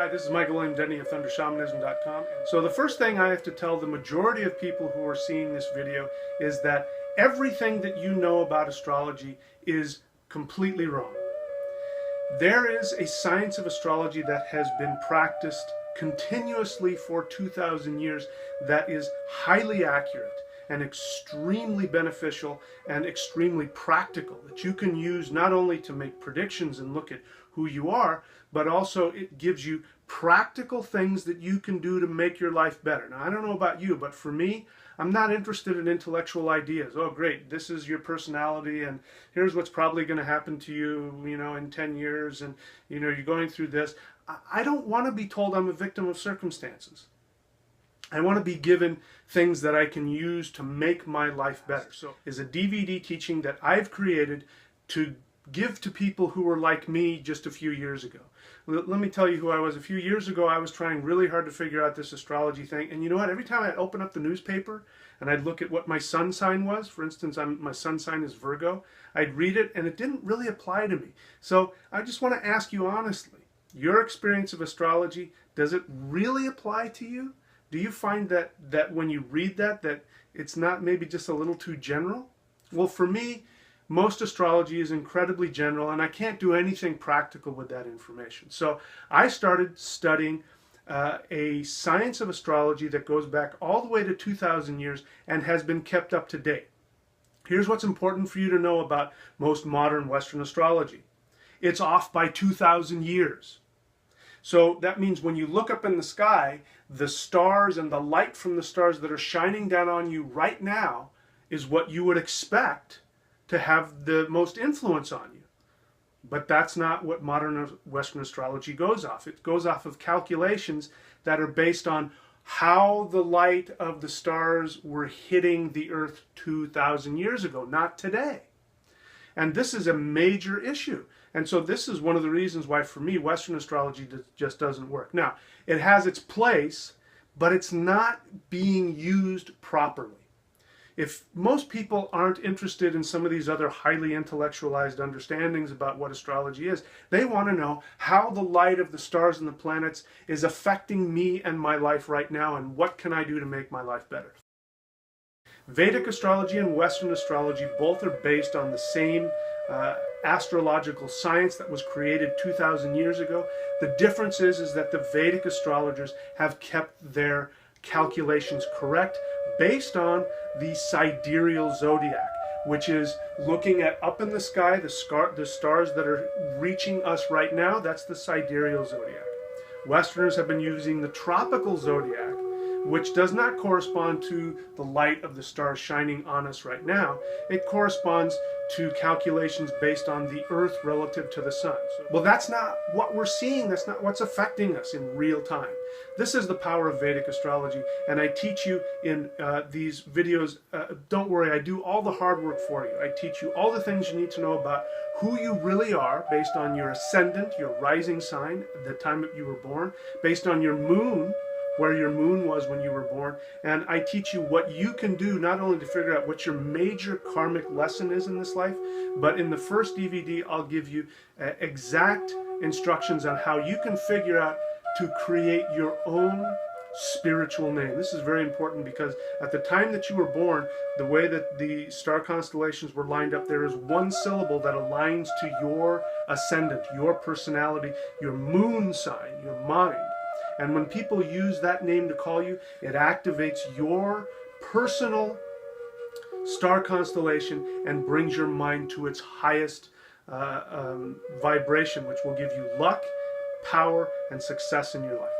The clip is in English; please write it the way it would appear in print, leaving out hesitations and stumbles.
Hi, this is Michael William Denny of ThunderShamanism.com. So the first thing I have to tell the majority of people who are seeing this video is that everything that you know about astrology is completely wrong. There is a science of astrology that has been practiced continuously for 2,000 years that is highly accurate and extremely beneficial and extremely practical, that you can use not only to make predictions and look at who you are, but also it gives you practical things that you can do to make your life better. Now, I don't know about you, but for me, I'm not interested in intellectual ideas. Oh, great, this is your personality, and here's what's probably going to happen to you, in 10 years, and, you're going through this. I don't want to be told I'm a victim of circumstances. I want to be given things that I can use to make my life better. So, is a DVD teaching that I've created to give to people who were like me just a few years ago. Let me tell you who I was. A few years ago, I was trying really hard to figure out this astrology thing. And you know what? Every time I'd open up the newspaper and I'd look at what my sun sign was, for instance, my sun sign is Virgo, I'd read it and it didn't really apply to me. So I just want to ask you honestly, your experience of astrology, does it really apply to you? Do you find that when you read that it's not maybe just a little too general? Well, for me, most astrology is incredibly general, and I can't do anything practical with that information. So I started studying a science of astrology that goes back all the way to 2,000 years and has been kept up to date. Here's what's important for you to know about most modern Western astrology. It's off by 2,000 years. So that means when you look up in the sky, the stars and the light from the stars that are shining down on you right now is what you would expect to have the most influence on you. But that's not what modern Western astrology goes off. It goes off of calculations that are based on how the light of the stars were hitting the earth 2,000 years ago, not today. And this is a major issue. And so this is one of the reasons why, for me, Western astrology just doesn't work. Now, it has its place, but it's not being used properly. If most people aren't interested in some of these other highly intellectualized understandings about what astrology is, they want to know how the light of the stars and the planets is affecting me and my life right now, and what can I do to make my life better. Vedic astrology and Western astrology both are based on the same astrological science that was created 2,000 years ago. The difference is that the Vedic astrologers have kept their calculations correct based on the sidereal zodiac, which is looking at up in the sky, the stars that are reaching us right now. That's the sidereal zodiac. Westerners have been using the tropical zodiac, which does not correspond to the light of the stars shining on us right now. It corresponds to calculations based on the Earth relative to the Sun. Well, that's not what we're seeing. That's not what's affecting us in real time. This is the power of Vedic astrology, and I teach you in these videos. Don't worry, I do all the hard work for you. I teach you all the things you need to know about who you really are based on your ascendant, your rising sign, the time that you were born, based on your moon, where your moon was when you were born, and I teach you what you can do not only to figure out what your major karmic lesson is in this life, but in the first DVD I'll give you exact instructions on how you can figure out to create your own spiritual name. This is very important because at the time that you were born, the way that the star constellations were lined up, there is one syllable that aligns to your ascendant, your personality, your moon sign, your mind. And when people use that name to call you, it activates your personal star constellation and brings your mind to its highest vibration, which will give you luck, power, and success in your life.